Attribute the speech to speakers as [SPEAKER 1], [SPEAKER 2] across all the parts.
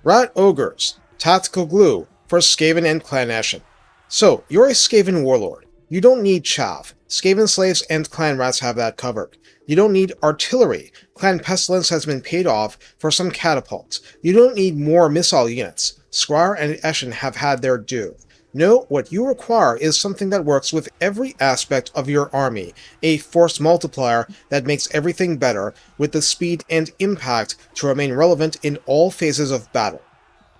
[SPEAKER 1] Rat Ogres, Tactical Glue for Skaven and Clan Eshin. So, you're a Skaven warlord. You don't need chaff. Skaven slaves and clan rats have that covered. You don't need artillery. Clan Pestilence has been paid off for some catapults. You don't need more missile units. Squire and Eshin have had their due. No, what you require is something that works with every aspect of your army, a force multiplier that makes everything better, with the speed and impact to remain relevant in all phases of battle.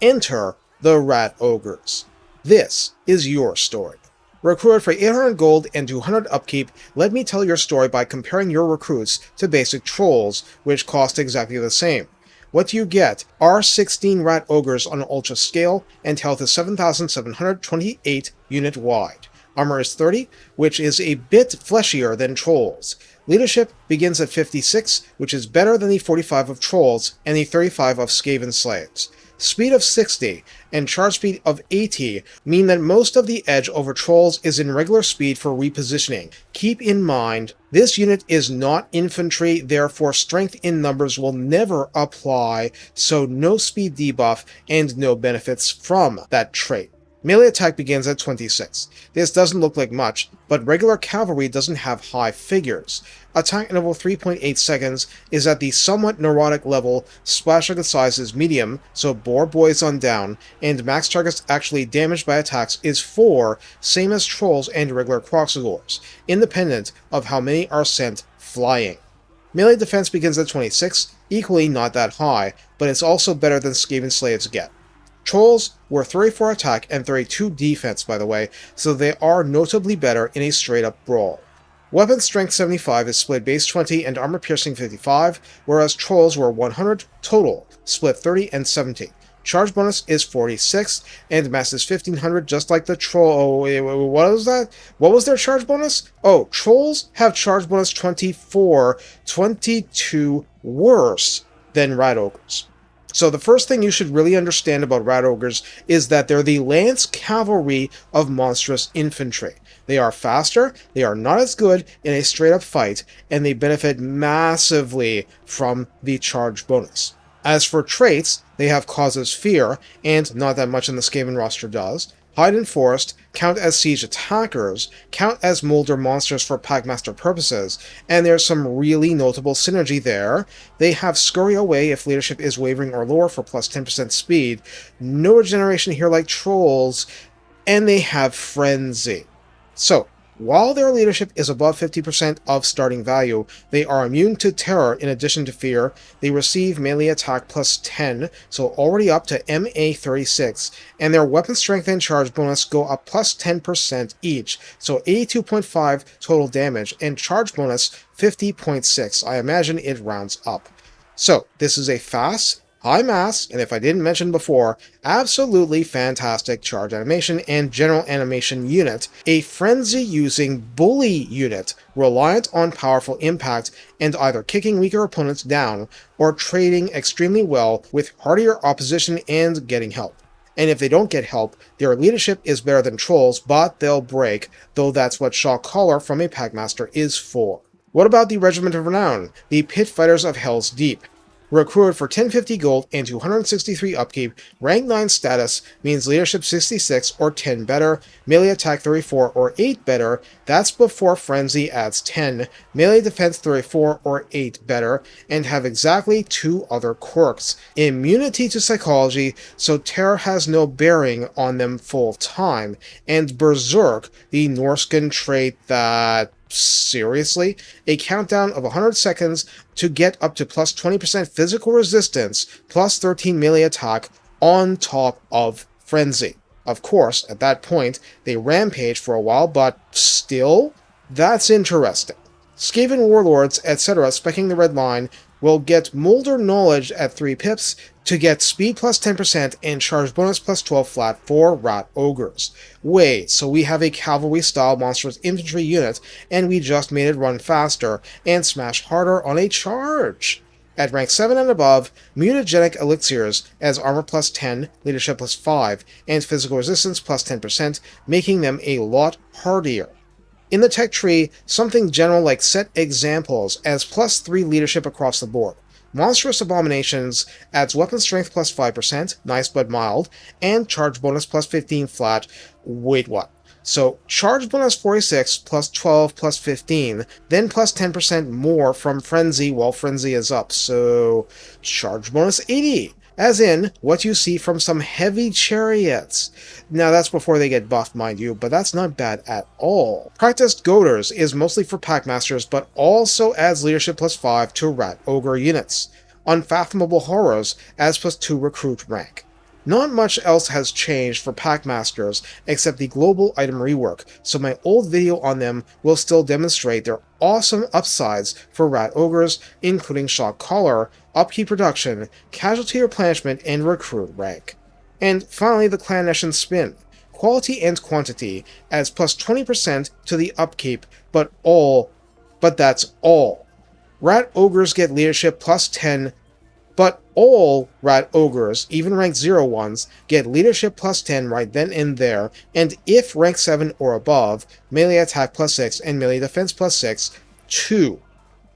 [SPEAKER 1] Enter the Rat Ogres. This is your story. Recruited for 800 gold and 200 upkeep, let me tell your story by comparing your recruits to basic trolls, which cost exactly the same. What do you get are 16 Rat Ogres on an Ultra scale, and health is 7,728 unit wide. Armor is 30, which is a bit fleshier than Trolls. Leadership begins at 56, which is better than the 45 of Trolls and the 35 of Skaven Slaves. Speed of 60 and charge speed of 80 mean that most of the edge over Trolls is in regular speed for repositioning. Keep in mind, this unit is not infantry, therefore strength in numbers will never apply, so no speed debuff and no benefits from that trait. Melee attack begins at 26. This doesn't look like much, but regular cavalry doesn't have high figures. Attack interval 3.8 seconds is at the somewhat neurotic level, splash target size is medium, so bore boys on down, and max targets actually damaged by attacks is 4, same as trolls and regular Kroxigors, independent of how many are sent flying. Melee defense begins at 26, equally not that high, but it's also better than Skaven slaves get. Trolls were 34 attack and 32 defense, by the way, so they are notably better in a straight-up brawl. Weapon strength 75 is split base 20 and armor piercing 55, whereas trolls were 100 total, split 30 and 70. Charge bonus is 46, and mass is 1500, just like the troll. Oh, what was that? What was their charge bonus? Oh, trolls have charge bonus 24, 22 worse than Rat Ogres. So the first thing you should really understand about Rat Ogres is that they're the lance cavalry of monstrous infantry. They are faster, they are not as good in a straight-up fight, and they benefit massively from the charge bonus. As for traits, they have Causes Fear, and not that much in the Skaven roster does. Hide in Forest, count as siege attackers, count as Molder monsters for Packmaster purposes, and there's some really notable synergy there. They have Scurry Away if leadership is wavering or lower for plus 10% speed, no regeneration here like Trolls, and they have Frenzy. So, while their leadership is above 50% of starting value, they are immune to terror in addition to fear. They receive melee attack plus 10, so already up to MA 36, and their weapon strength and charge bonus go up plus 10% each, so 82.5 total damage, and charge bonus 50.6. I imagine it rounds up. So, this is a fast, high mass, and if I didn't mention before, absolutely fantastic charge animation and general animation unit, a frenzy-using bully unit reliant on powerful impact and either kicking weaker opponents down or trading extremely well with hardier opposition and getting help. And if they don't get help, their leadership is better than Trolls, but they'll break, though that's what Shock Collar from a Packmaster is for. What about the Regiment of Renown, the Pit Fighters of Hell's Deep? Recruited for 1050 gold and 263 upkeep, rank 9 status means leadership 66 or 10 better, melee attack 34 or 8 better, that's before frenzy adds 10, melee defense 34 or 8 better, and have exactly 2 other quirks. Immunity to psychology, so terror has no bearing on them full time, and Berserk, the Norscan trait that... seriously? A countdown of 100 seconds to get up to plus 20% physical resistance, plus 13 melee attack on top of Frenzy. Of course, at that point, they rampage for a while, but still, that's interesting. Skaven warlords, etc. specking the red line will get Molder Knowledge at 3 pips to get speed plus 10% and charge bonus plus 12 flat for Rat Ogres. Wait, so we have a cavalry-style monstrous infantry unit, and we just made it run faster and smash harder on a charge. At rank 7 and above, mutagenic elixirs as armor plus 10, leadership plus 5, and physical resistance plus 10%, making them a lot hardier. In the tech tree, something general like set examples as plus 3 leadership across the board. Monstrous Abominations adds weapon strength plus 5%, nice but mild, and charge bonus plus 15 flat. Wait, what? So, charge bonus 46 plus 12 plus 15, then plus 10% more from Frenzy while Frenzy is up, so charge bonus 80. As in, what you see from some heavy chariots. Now that's before they get buffed, mind you, but that's not bad at all. Practiced Goaders is mostly for Packmasters, but also adds leadership plus 5 to Rat Ogre units. Unfathomable Horrors adds plus 2 recruit rank. Not much else has changed for Packmasters except the global item rework, so my old video on them will still demonstrate their awesome upsides for Rat Ogres, including Shock Collar, upkeep reduction, casualty replenishment, and recruit rank. And finally, the Clan Eshin spin. Quality and quantity adds plus 20% to the upkeep, but that's all. Rat Ogres get leadership plus 10, but all Rat Ogres, even rank 0 ones, get leadership plus 10 right then and there, and if rank 7 or above, melee attack plus 6 and melee defense plus 6, too.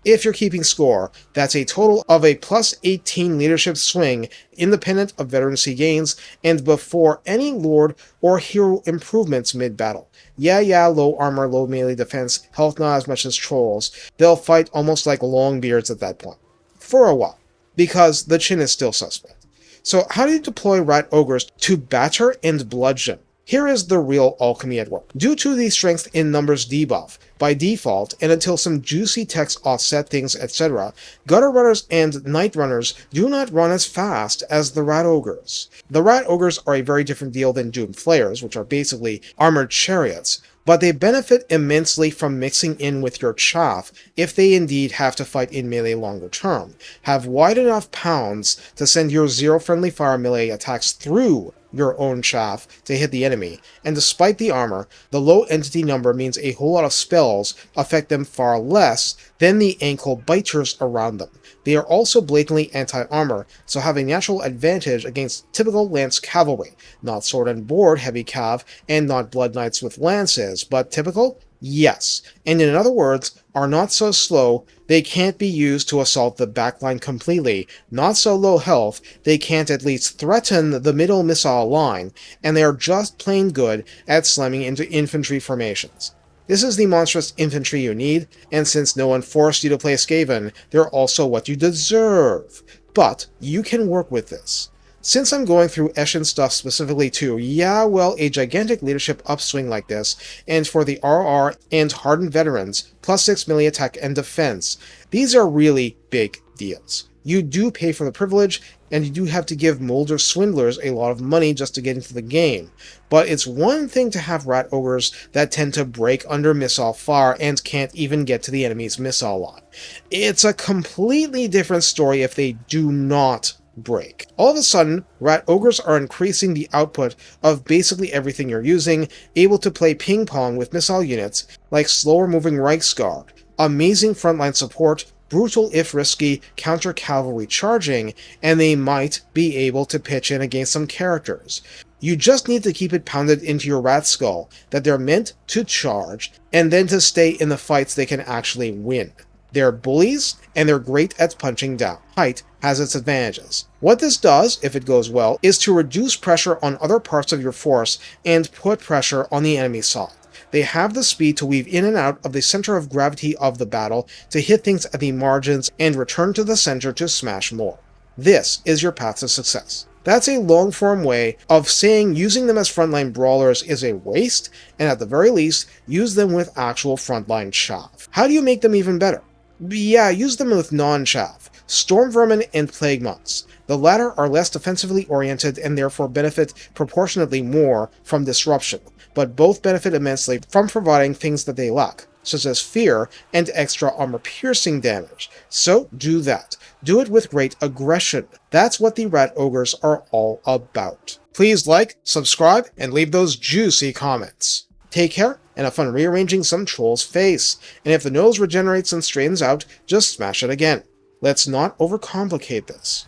[SPEAKER 1] If you're keeping score, that's a total of a plus 18 leadership swing, independent of veterancy gains, and before any lord or hero improvements mid-battle. Yeah, low armor, low melee defense, health not as much as trolls. They'll fight almost like longbeards at that point. For a while. Because the chin is still suspect. So how do you deploy Rat Ogres to batter and bludgeon? Here is the real alchemy at work. Due to the strength in numbers debuff, by default, and until some juicy techs offset things, etc., Gutter Runners and Night Runners do not run as fast as the Rat Ogres. The Rat Ogres are a very different deal than Doom Flayers, which are basically armored chariots, but they benefit immensely from mixing in with your chaff if they indeed have to fight in melee longer term. Have wide enough pounds to send your zero friendly fire melee attacks through your own chaff to hit the enemy, and despite the armor, the low entity number means a whole lot of spells affect them far less than the ankle biters around them. They are also blatantly anti-armor, so have a natural advantage against typical lance cavalry, not sword and board heavy cav, and not blood knights with lances, but typical? Yes, and in other words, are not so slow, they can't be used to assault the backline completely, not so low health, they can't at least threaten the middle missile line, and they are just plain good at slamming into infantry formations. This is the monstrous infantry you need, and since no one forced you to play Skaven, they're also what you deserve. But you can work with this. Since I'm going through Eshin stuff specifically too, a gigantic leadership upswing like this, and for the RR and hardened veterans, plus 6 melee attack and defense, these are really big deals. You do pay for the privilege, and you do have to give Molder swindlers a lot of money just to get into the game. But it's one thing to have Rat Ogres that tend to break under missile fire and can't even get to the enemy's missile line. It's a completely different story if they do not break. All of a sudden, Rat Ogres are increasing the output of basically everything you're using, able to play ping pong with missile units like slower moving Reichsguard, amazing frontline support, brutal if risky counter cavalry charging, and they might be able to pitch in against some characters. You just need to keep it pounded into your rat skull that they're meant to charge, and then to stay in the fights they can actually win. They're bullies, and they're great at punching down. Height has its advantages. What this does, if it goes well, is to reduce pressure on other parts of your force and put pressure on the enemy side. They have the speed to weave in and out of the center of gravity of the battle, to hit things at the margins and return to the center to smash more. This is your path to success. That's a long-form way of saying using them as frontline brawlers is a waste, and at the very least, use them with actual frontline chaff. How do you make them even better? Use them with non-chaff. Storm Vermin and Plague Monks. The latter are less defensively oriented and therefore benefit proportionately more from disruption, but both benefit immensely from providing things that they lack, such as fear and extra armor-piercing damage. So do that. Do it with great aggression. That's what the Rat Ogres are all about. Please like, subscribe, and leave those juicy comments. Take care, and have fun rearranging some troll's face. And if the nose regenerates and straightens out, just smash it again. Let's not overcomplicate this.